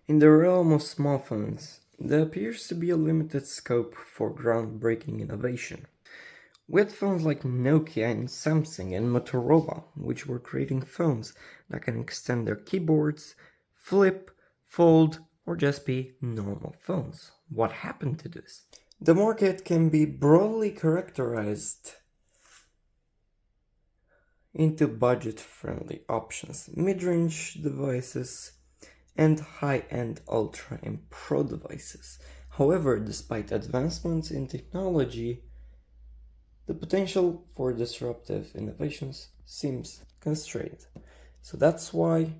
In the realm of smartphones, there appears to be a limited scope for groundbreaking innovation. With phones like Nokia and Samsung and Motorola, which were creating phones that can extend their keyboards, flip, fold, or just be normal phones. What happened to this? The market can be broadly characterized into budget-friendly options, mid-range devices, and high-end Ultra and Pro devices. However, despite advancements in technology, the potential for disruptive innovations seems constrained. So that's why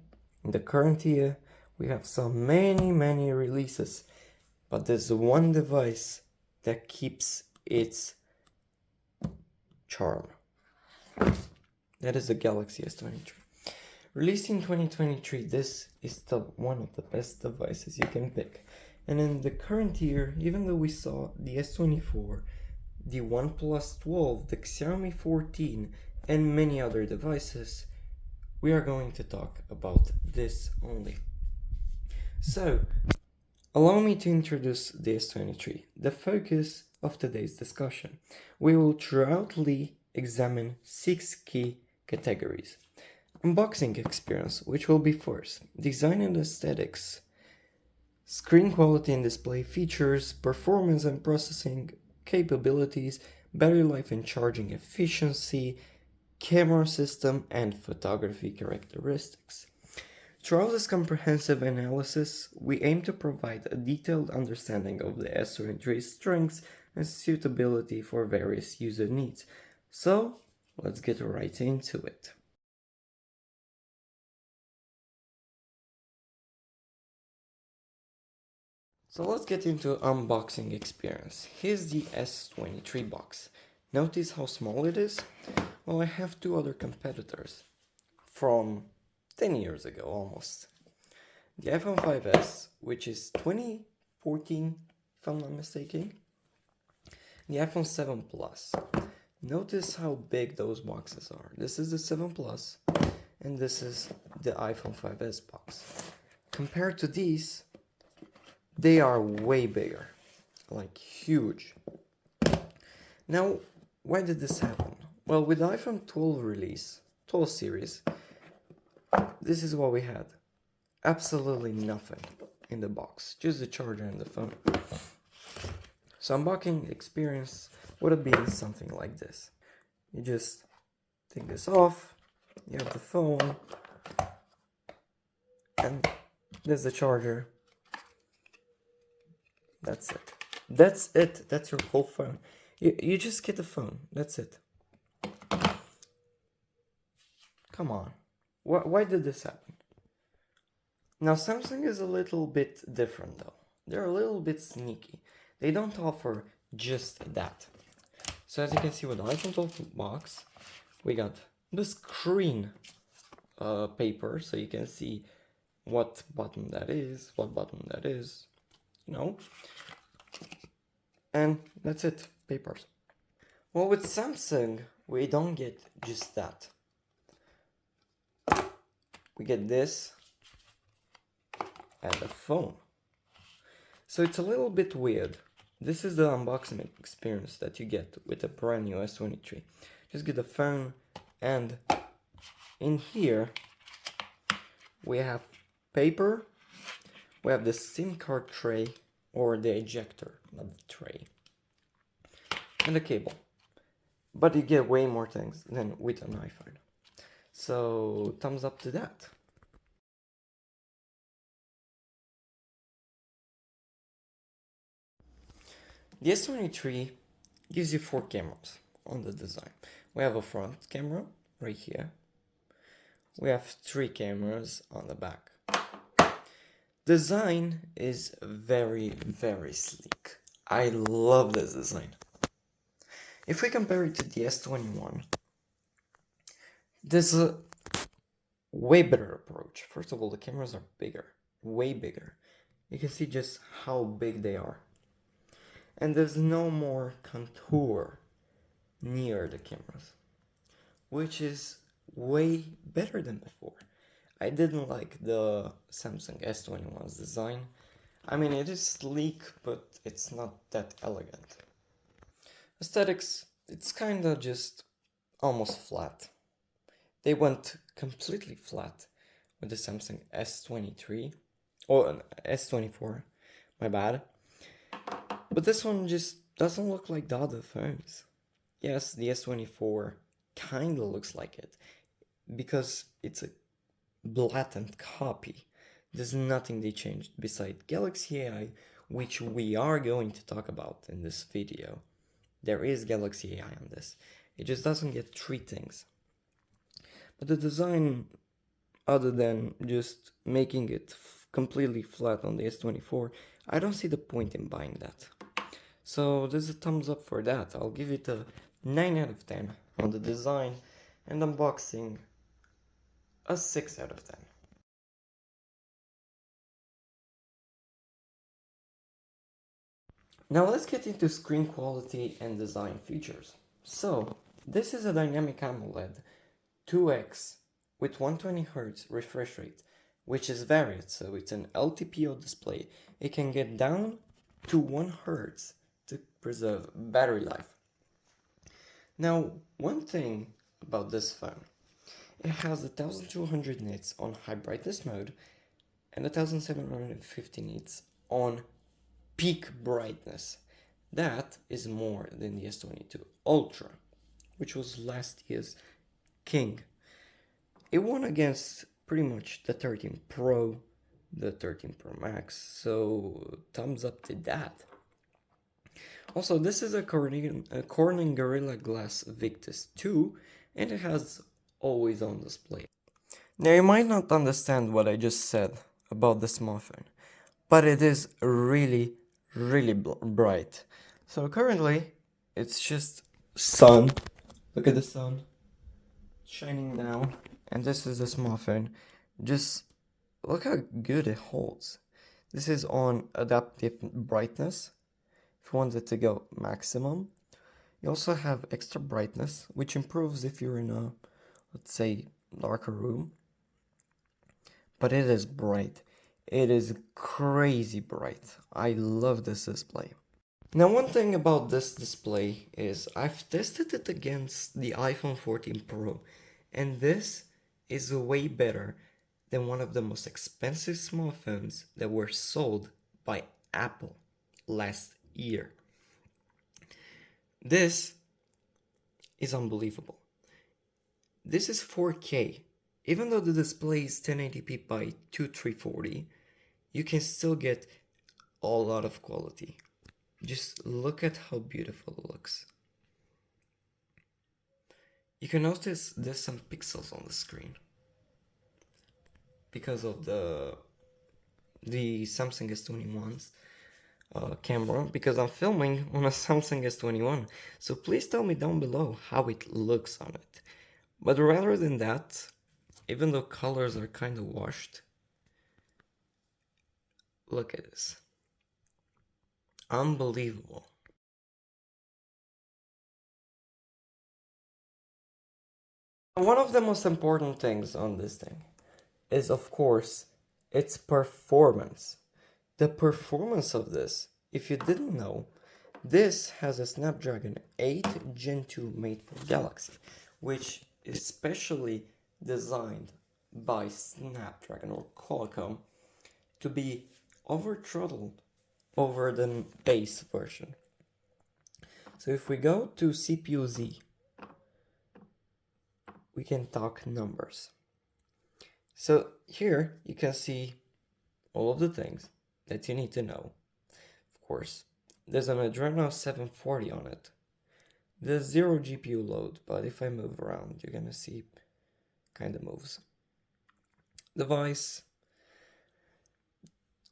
in the current year we have so many releases, but there's one device that keeps its charm. That is the Galaxy S23. Released in 2023, this is one of the best devices you can pick. And in the current year, even though we saw the S24, the OnePlus 12, the Xiaomi 14, and many other devices, we are going to talk about this only. So, allow me to introduce the S23, the focus of today's discussion. We will thoroughly examine 6 key categories. Unboxing experience, which will be first, design and aesthetics, screen quality and display features, performance and processing capabilities, battery life and charging efficiency, camera system, and photography characteristics. Throughout this comprehensive analysis, we aim to provide a detailed understanding of the S23's strengths and suitability for various user needs. So, let's get right into it. So let's get into unboxing experience. Here's the S23 box. Notice how small it is? Well, I have two other competitors from 10 years ago almost. The iPhone 5S, which is 2014 if I'm not mistaken. The iPhone 7 Plus. Notice how big those boxes are. This is the 7 Plus and this is the iPhone 5S box. Compared to these, they are way bigger, like huge. Now, why did this happen? Well, with the iPhone 12 release, 12 series, this is what we had. Absolutely nothing in the box, just the charger and the phone. So unboxing experience would have been something like this. You just take this off, you have the phone, and there's the charger. That's it. That's it. That's your whole phone. You just get the phone. That's it. Come on. Why did this happen? Now, Samsung is a little bit different though. They're a little bit sneaky. They don't offer just that. So as you can see with the iPhone 12 box, we got the screen paper, so you can see what button that is, you know. And that's it, papers. Well, with Samsung, we don't get just that. We get this and a phone. So it's a little bit weird. This is the unboxing experience that you get with a brand new S23. Just get the phone, and in here we have paper, we have the SIM card tray, or the ejector, not the tray, and the cable. But you get way more things than with an iPhone. So thumbs up to that. The S23 gives you 4 cameras on the design. We have a front camera right here. We have 3 cameras on the back. Design is very sleek. I love this design. If we compare it to the S21, there's a way better approach. First of all, the cameras are bigger, way bigger. You can see just how big they are. And there's no more contour near the cameras, which is way better than before. I didn't like the Samsung S21's design. I mean, it is sleek, but it's not that elegant. Aesthetics, it's kinda just almost flat. They went completely flat with the Samsung S23 or S24, my bad. But this one just doesn't look like the other phones. Yes, the S24 kinda looks like it because it's a blatant copy. There's nothing they changed besides Galaxy AI, which we are going to talk about in this video. There is Galaxy AI on this. It just doesn't get three things. But the design, other than just making it completely flat on the S24, I don't see the point in buying that. So there's a thumbs up for that. I'll give it a 9 out of 10 on the design, and unboxing a 6 out of 10. Now let's get into screen quality and design features. So this is a dynamic AMOLED 2X with 120Hz refresh rate, which is varied, so it's an LTPO display. It can get down to 1 Hz to preserve battery life. Now, one thing about this phone, it has 1200 nits on high brightness mode and 1750 nits on peak brightness. That is more than the S22 Ultra, which was last year's king. It won against pretty much the 13 Pro, the 13 Pro Max, so thumbs up to that. Also, this is a Corning Gorilla Glass Victus 2, and it has always on display. Now you might not understand what I just said about the smartphone, but it is really, really bright. So currently, it's just sun. Look at the sun shining down, and this is the smartphone. Just look how good it holds. This is on adaptive brightness. If you want it to go maximum, you also have extra brightness, which improves if you're in a, let's say, darker room. But it is bright. It is crazy bright. I love this display. Now, one thing about this display is I've tested it against the iPhone 14 Pro, and this is way better than one of the most expensive smartphones that were sold by Apple last year. This is unbelievable. This is 4K. Even though the display is 1080p by 2340, you can still get a lot of quality. Just look at how beautiful it looks. You can notice there's some pixels on the screen because of the Samsung S21's camera, because I'm filming on a Samsung S21. So please tell me down below how it looks on it. But rather than that, even though colors are kind of washed, look at this. Unbelievable. One of the most important things on this thing is, of course, its performance. The performance of this, if you didn't know, this has a Snapdragon 8 Gen 2 made for Galaxy, which is specially designed by SnapDragon or Qualcomm to be over-throttled over the base version. So if we go to CPU-Z, we can talk numbers. So here you can see all of the things that you need to know. Of course, there's an Adreno 740 on it. There's 0 GPU load, but if I move around, you're gonna see kind of moves. Device,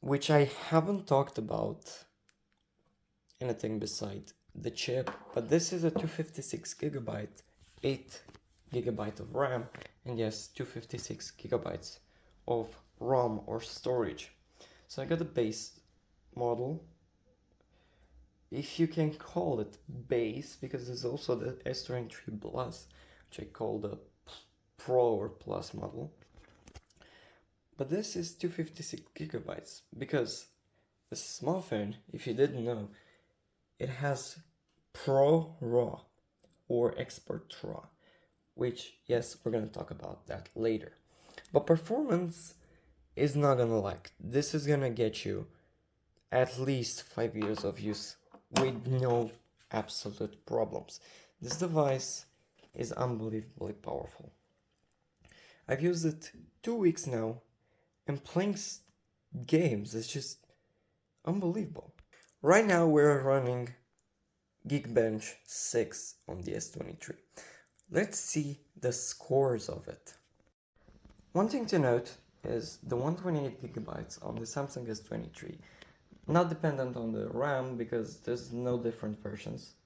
which I haven't talked about anything beside the chip, but this is a 256GB, 8GB of RAM, and yes, 256GB of ROM or storage. So I got the base model, if you can call it base, because there's also the S23 Plus, which I call the Pro or Plus model. but this is 256 gigabytes because the small phone, if you didn't know, it has Pro RAW or Expert RAW, which, yes, we're gonna talk about that later. But performance is not gonna lag. This is gonna get you at least 5 years of use with no absolute problems. This device is unbelievably powerful. I've used it 2 weeks now, and playing games is just unbelievable. Right now we're running Geekbench 6 on the S23. Let's see the scores of it. One thing to note is the 128 gigabytes on the Samsung S23, not dependent on the RAM because there's no different versions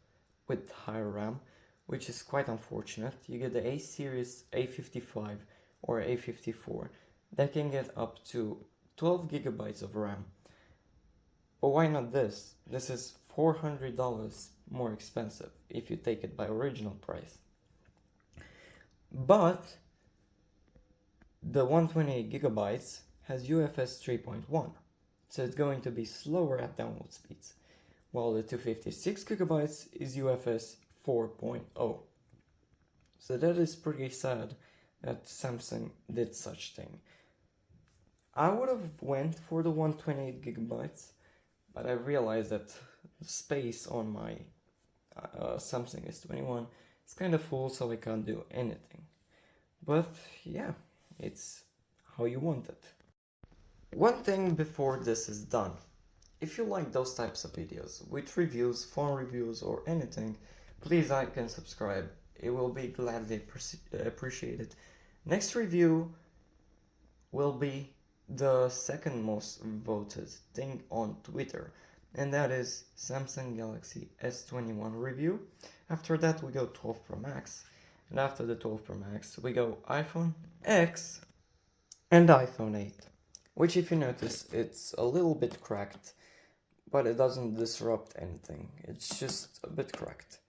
with higher RAM, which is quite unfortunate. You get the A series A55 or A54 that can get up to 12 gigabytes of RAM. But why not this? This is $400 more expensive if you take it by original price. But the 128 gigabytes has UFS 3.1, so it's going to be slower at download speeds, while the 256 gigabytes is UFS 4.0. So that is pretty sad that Samsung did such thing. I would have went for the 128 gigabytes, but I realized that the space on my Samsung S21 is kind of full, so I can't do anything. But yeah, it's how you want it. One thing before this is done. If you like those types of videos with reviews, phone reviews or anything, please like and subscribe. It will be gladly appreciated. Next review will be the second most voted thing on Twitter, and that is Samsung Galaxy S21 review. After that we go 12 Pro Max, and after the 12 Pro Max we go iPhone X and iPhone 8, which, if you notice, it's a little bit cracked, but it doesn't disrupt anything. It's just a bit cracked.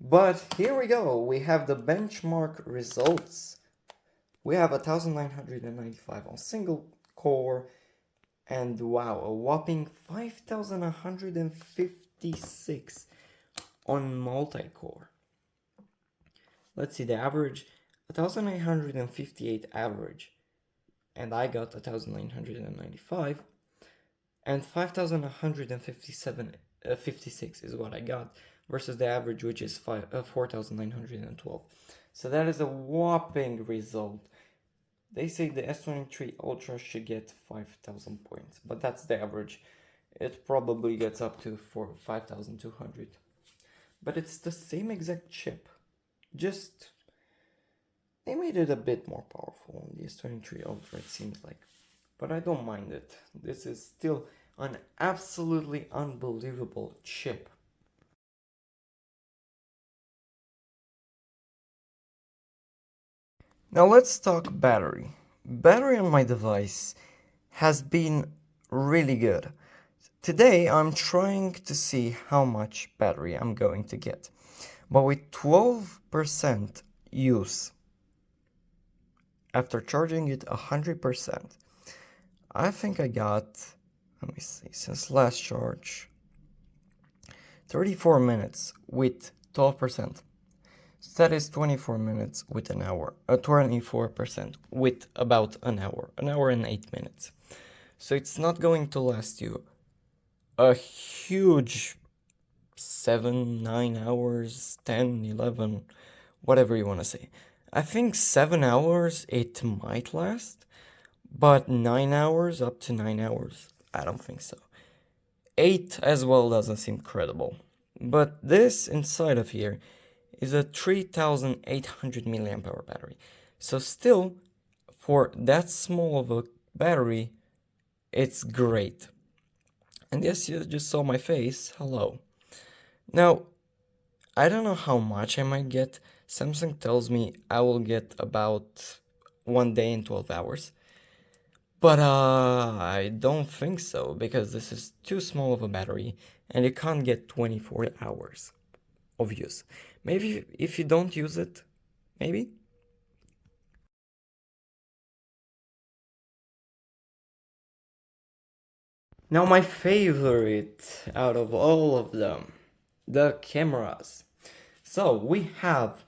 But here we go. We have the benchmark results. We have 1995 on single core, and wow, a whopping 5156 on multi-core. Let's see the average. 1958 average, and I got 1995, and 5156 is what I got, versus the average, which is 4912. So that is a whopping result. They say the S23 Ultra should get 5000 points, but that's the average. It probably gets up to 5200. But it's the same exact chip, just they made it a bit more powerful on the S23 Ultra, it seems like. But I don't mind it. This is still an absolutely unbelievable chip. Now let's talk battery. Battery on my device has been really good. Today I'm trying to see how much battery I'm going to get. But with 12% use, after charging it 100%, I think I got, let me see, since last charge, 34 minutes with 12%. So that is 24 minutes with an hour, 24% with about an hour and 8 minutes. So it's not going to last you a huge 7, 9 hours, 10, 11, whatever you want to say. I think 7 hours it might last, but 9 hours, up to 9 hours, I don't think so. 8 as well doesn't seem credible. But this inside of here is a 3800 milliamp hour battery. So still, for that small of a battery, it's great. And yes, you just saw my face, hello. Now, I don't know how much I might get. Samsung tells me I will get about 1 day and 12 hours. But I don't think so, because this is too small of a battery and you can't get 24 hours of use. Maybe if you don't use it, maybe? Now my favorite out of all of them, the cameras. So we have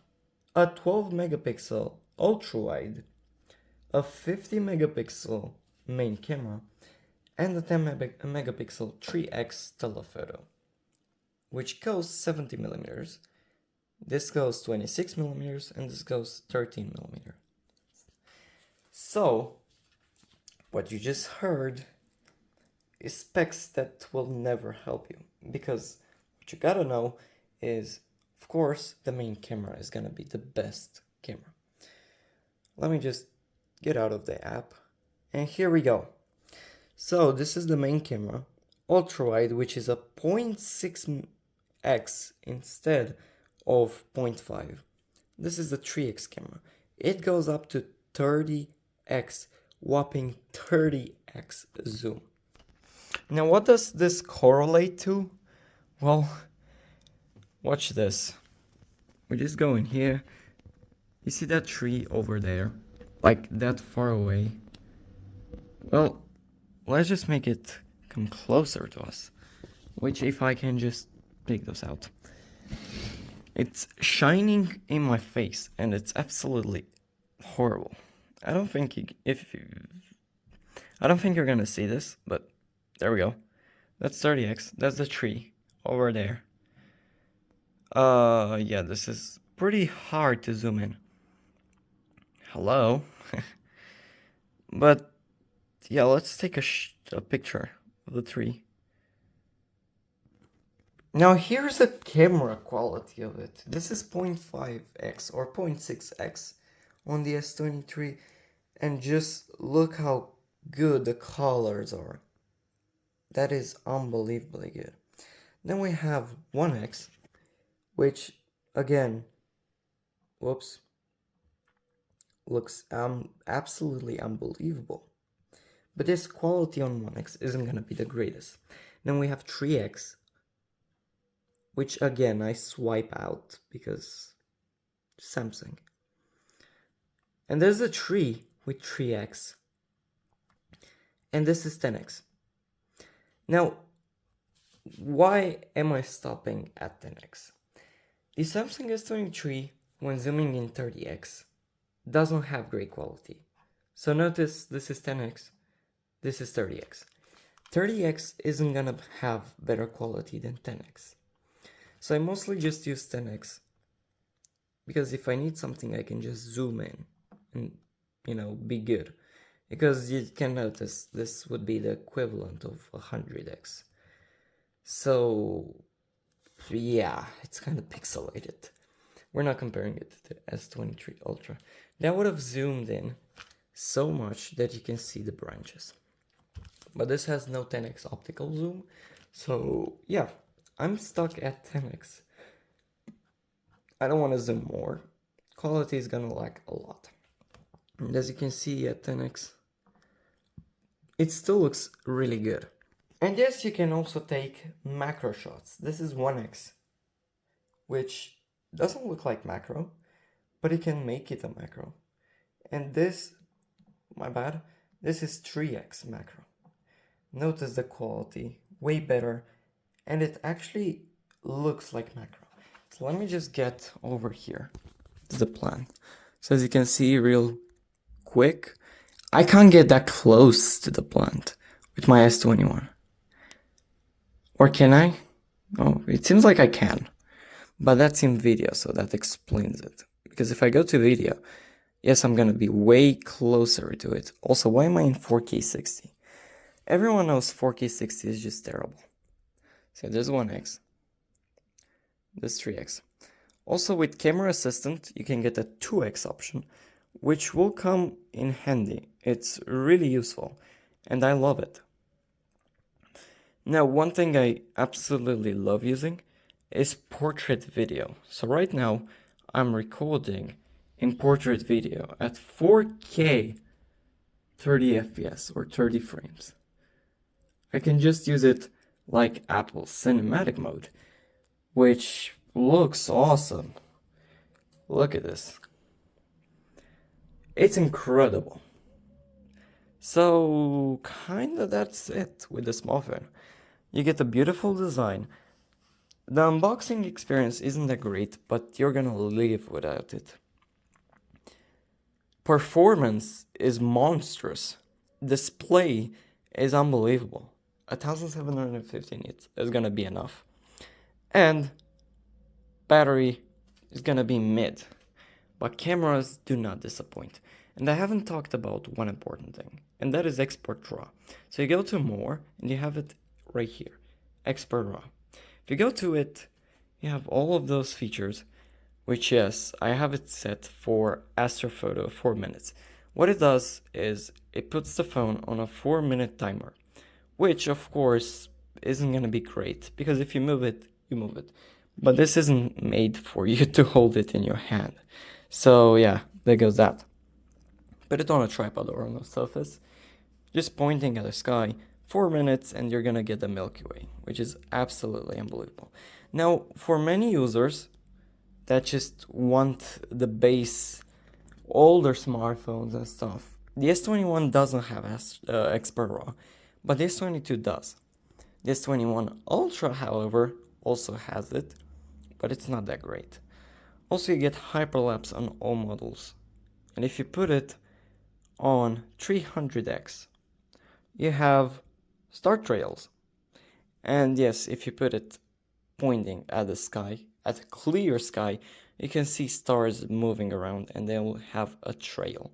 a 12 megapixel ultra wide, a 50 megapixel main camera, and a 10 megapixel 3x telephoto, which goes 70 millimeters. This goes 26 millimeters, and this goes 13 millimeters. So, what you just heard is specs that will never help you, because what you gotta know is, of course, the main camera is gonna be the best camera. Let me just get out of the app, and here we go. So this is the main camera, ultra wide, which is a 0.6x instead of 0.5. This is the 3x camera. It goes up to 30x, whopping 30x zoom. Now what does this correlate to? Well, watch this. We just go in here. You see that tree over there? Like that far away? Well, let's just make it come closer to us. Which, if I can just take those out. It's shining in my face and it's absolutely horrible. I don't think you're gonna see this, but there we go. That's 30x. That's the tree over there. Yeah, this is pretty hard to zoom in. Hello. But yeah, let's take a picture of the tree. Now here's the camera quality of it. This is 0.5x or 0.6x on the S23, and just look how good the colors are. That is unbelievably good. Then we have 1x, which again, whoops, looks absolutely unbelievable. But this quality on 1x isn't gonna be the greatest. Then we have 3x, which again I swipe out because Samsung. And there's a tree with 3x. And this is 10x. Now, why am I stopping at 10x? The Samsung S23, when zooming in 30x, doesn't have great quality. So notice this is 10x, this is 30x. 30x isn't gonna have better quality than 10x. So I mostly just use 10x, because if I need something I can just zoom in and, be good. Because you can notice this would be the equivalent of 100x. So yeah, it's kind of pixelated. We're not comparing it to the S23 Ultra. That would have zoomed in so much that you can see the branches. But this has no 10x optical zoom. So yeah, I'm stuck at 10x. I don't want to zoom more. Quality is gonna lag a lot. And as you can see at 10x, it still looks really good. And yes, you can also take macro shots. This is 1x, which doesn't look like macro, but it can make it a macro. And this, my bad, this is 3x macro. Notice the quality, way better, and it actually looks like macro. So let me just get over here to the plant. So as you can see real quick, I can't get that close to the plant with my S21. Or can I? Oh, it seems like I can. But that's in video, so that explains it. Because if I go to video, yes, I'm gonna be way closer to it. Also, why am I in 4K 60? Everyone knows 4K 60 is just terrible. So there's 1x. There's 3x. Also, with Camera Assistant, you can get a 2x option, which will come in handy. It's really useful, and I love it. Now, one thing I absolutely love using is portrait video. So right now, I'm recording in portrait video at 4K 30 FPS or 30 frames. I can just use it like Apple's cinematic mode, which looks awesome. Look at this. It's incredible. So kinda that's it with the small phone. You get a beautiful design. The unboxing experience isn't that great, but you're gonna live without it. Performance is monstrous. Display is unbelievable. 1750 nits is gonna be enough. And battery is gonna be mid. But cameras do not disappoint. And I haven't talked about one important thing, and that is export RAW. So you go to more, and you have it right here, export RAW. If you go to it, you have all of those features, which yes, I have it set for astrophoto 4 minutes. What it does is it puts the phone on a 4-minute timer, which of course isn't gonna be great, because if you move it, you move it. But this isn't made for you to hold it in your hand. So yeah, there goes that. Put it on a tripod or on a surface, just pointing at the sky, 4 minutes and you're gonna get the Milky Way, which is absolutely unbelievable. Now, for many users that just want the base older smartphones and stuff, the S21 doesn't have expert RAW, but the S22 does. The S21 Ultra, however, also has it, but it's not that great. Also, you get hyperlapse on all models. And if you put it on 300x, you have star trails. And yes, if you put it pointing at the sky, at a clear sky, you can see stars moving around and they will have a trail.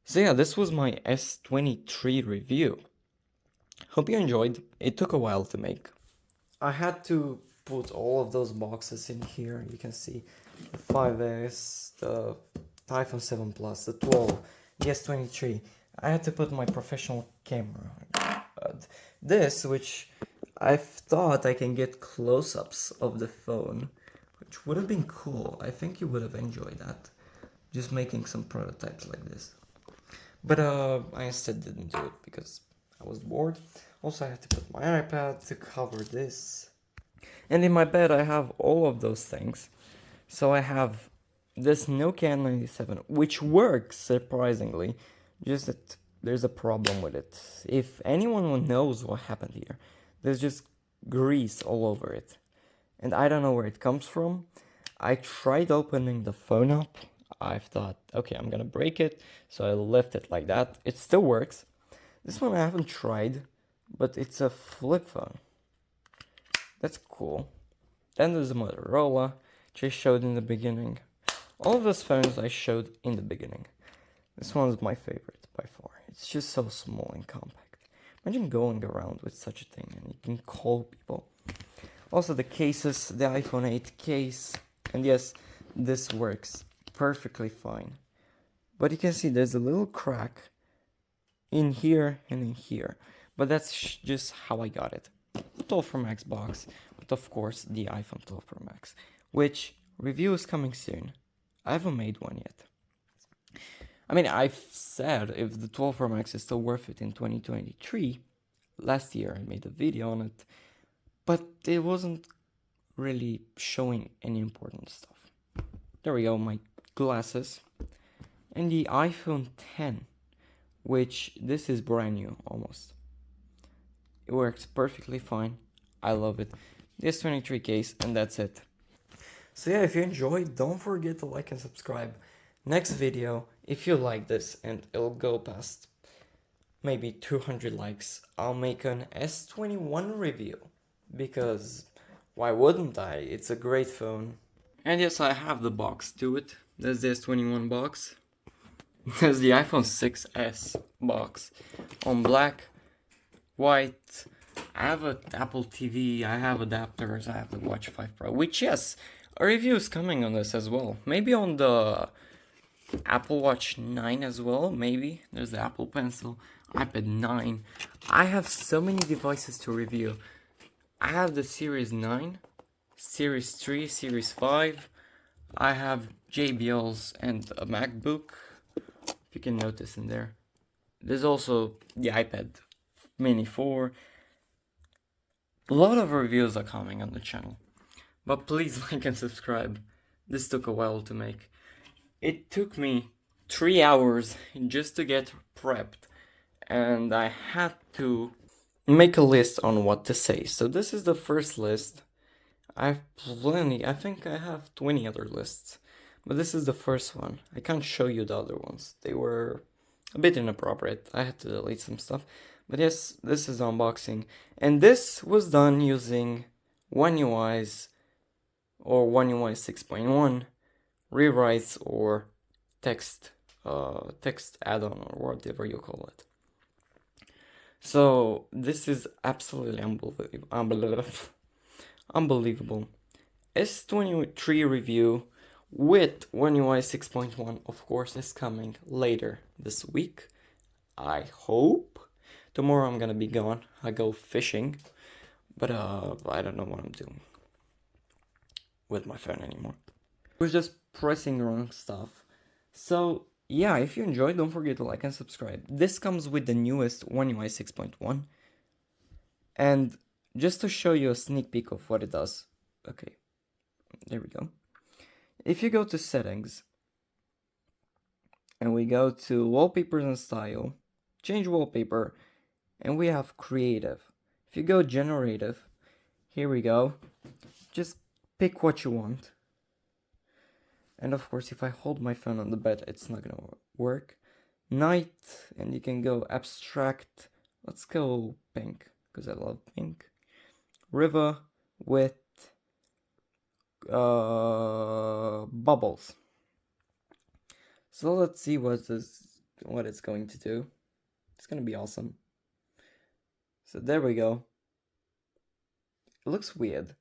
So yeah, this was my S23 review. Hope you enjoyed. It took a while to make. I had to put all of those boxes in here. You can see the 5S, the iPhone 7 Plus, the 12, the S23. I had to put my professional camera. This, which I thought I can get close-ups of the phone, which would have been cool. I think you would have enjoyed that. Just making some prototypes like this. But I instead didn't do it because I was bored. Also, I had to put my iPad to cover this. And in my bed, I have all of those things. So I have this Nokia 97, which works surprisingly, just that there's a problem with it. If anyone knows what happened here, there's just grease all over it. And I don't know where it comes from. I tried opening the phone up. I thought, okay, I'm gonna break it. So I left it like that. It still works. This one I haven't tried, but it's a flip phone. That's cool. Then there's a Motorola, which I showed in the beginning. All of those phones I showed in the beginning. This one's my favorite by far. It's just so small and compact. Imagine going around with such a thing and you can call people. Also the cases, the iPhone 8 case. And yes, this works perfectly fine. But you can see there's a little crack in here and in here. But that's just how I got it. 12 Pro Max box, but of course the iPhone 12 Pro Max, which review is coming soon. I haven't made one yet. I mean, I've said if the 12 Pro Max is still worth it in 2023. Last year I made a video on it, but it wasn't really showing any important stuff. There we go, my glasses. And the iPhone 10, which this is brand new almost. It works perfectly fine. I love it. The S23 case, and that's it. So yeah, if you enjoyed, don't forget to like and subscribe. Next video, if you like this and it'll go past maybe 200 likes, I'll make an S21 review. Because why wouldn't I? It's a great phone. And yes, I have the box to it. There's the S21 box. There's the iPhone 6s box on black, white. I have an Apple TV, I have adapters, I have the Watch 5 Pro, which yes, a review is coming on this as well. Maybe on the Apple Watch 9 as well, maybe. There's the Apple Pencil, iPad 9. I have so many devices to review. I have the Series 9, Series 3, Series 5. I have JBLs and a MacBook, if you can notice in there. There's also the iPad Mini 4. A lot of reviews are coming on the channel. But please like and subscribe. This took a while to make. It took me 3 hours just to get prepped and I had to make a list on what to say. So this is the first list. I have plenty. I think I have 20 other lists, but this is the first one. I can't show you the other ones. They were a bit inappropriate. I had to delete some stuff. But yes, this is unboxing. And this was done using One UI's or One UI 6.1 rewrites or text add-on or whatever you call it. So this is absolutely unbelievable. S23 review with One UI 6.1, of course, is coming later this week. I hope. Tomorrow I'm gonna be gone. I go fishing, but I don't know what I'm doing with my phone anymore. I was just pressing wrong stuff. So yeah, if you enjoyed, don't forget to like and subscribe. This comes with the newest One UI 6.1. And just to show you a sneak peek of what it does. Okay, there we go. If you go to settings, and we go to wallpapers and style, change wallpaper, and we have creative. If you go generative, here we go. Just pick what you want. And of course, if I hold my phone on the bed, it's not gonna work. Night, and you can go abstract. Let's go pink, because I love pink. River with bubbles. So let's see what it's going to do. It's gonna be awesome. So there we go. It looks weird,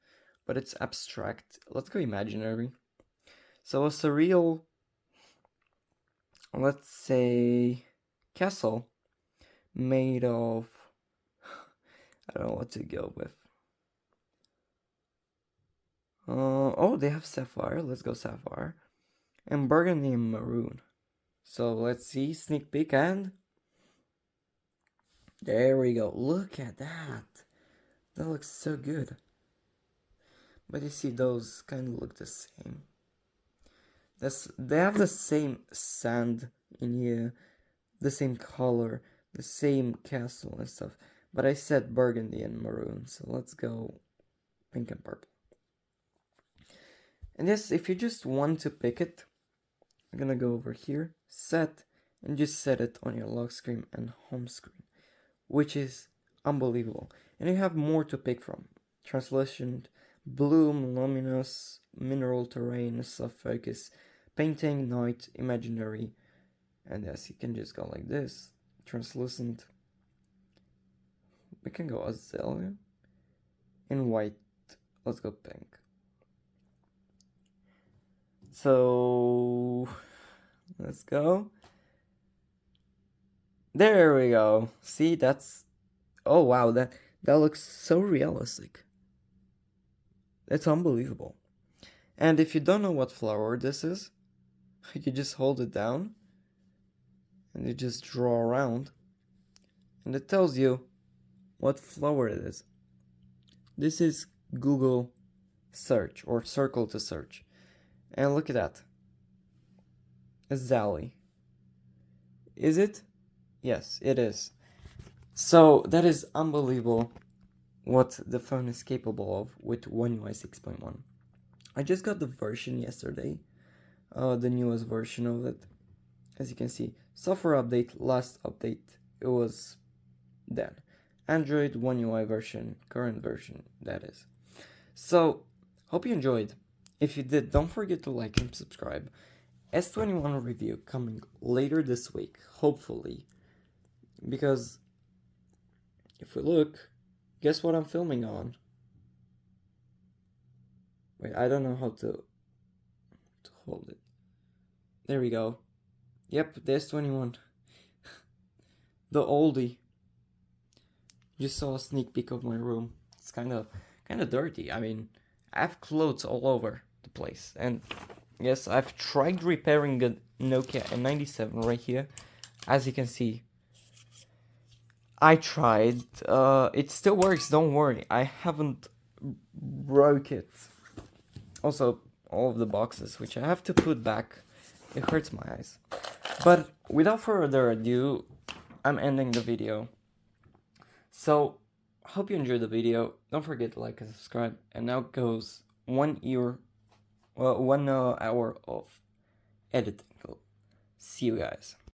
but it's abstract. Let's go imaginary. So a surreal, let's say, castle made of, I don't know what to go with. Oh, they have sapphire. Let's go sapphire. And burgundy and maroon. So let's see, sneak peek, and there we go. Look at that. That looks so good. But you see, those kind of look the same. They have the same sand in here, the same color, the same castle and stuff. But I said burgundy and maroon, so let's go pink and purple. And yes, if you just want to pick it, I'm gonna go over here, set, and just set it on your lock screen and home screen, which is unbelievable. And you have more to pick from. Translucent, bloom, luminous, mineral terrain, soft focus, painting, night, imaginary, and yes, you can just go like this. Translucent. We can go azalea. In white, let's go pink. So let's go. There we go. See, that's, oh wow, that looks so realistic. That's unbelievable. And if you don't know what flower this is, you just hold it down and you just draw around and it tells you what flower it is. This is Google search or circle to search. And look at that. Azalea. Is it? Yes, it is. So that is unbelievable what the phone is capable of with One UI 6.1. I just got the version yesterday, the newest version of it. As you can see, software update, last update, it was then. Android One UI version, current version, that is. So, hope you enjoyed. If you did, don't forget to like and subscribe. S21 review coming later this week, hopefully. Because, if we look, guess what I'm filming on? Wait, I don't know how to hold it. There we go. Yep, the S21. The oldie. Just saw a sneak peek of my room. It's kind of dirty. I mean, I have clothes all over the place. And yes, I've tried repairing a Nokia N97 right here. As you can see, I tried. It still works, don't worry. I haven't broke it. Also, all of the boxes, which I have to put back. It hurts my eyes. But without further ado, I'm ending the video. So, hope you enjoyed the video. Don't forget to like and subscribe. And now goes 1 hour of editing. See you guys.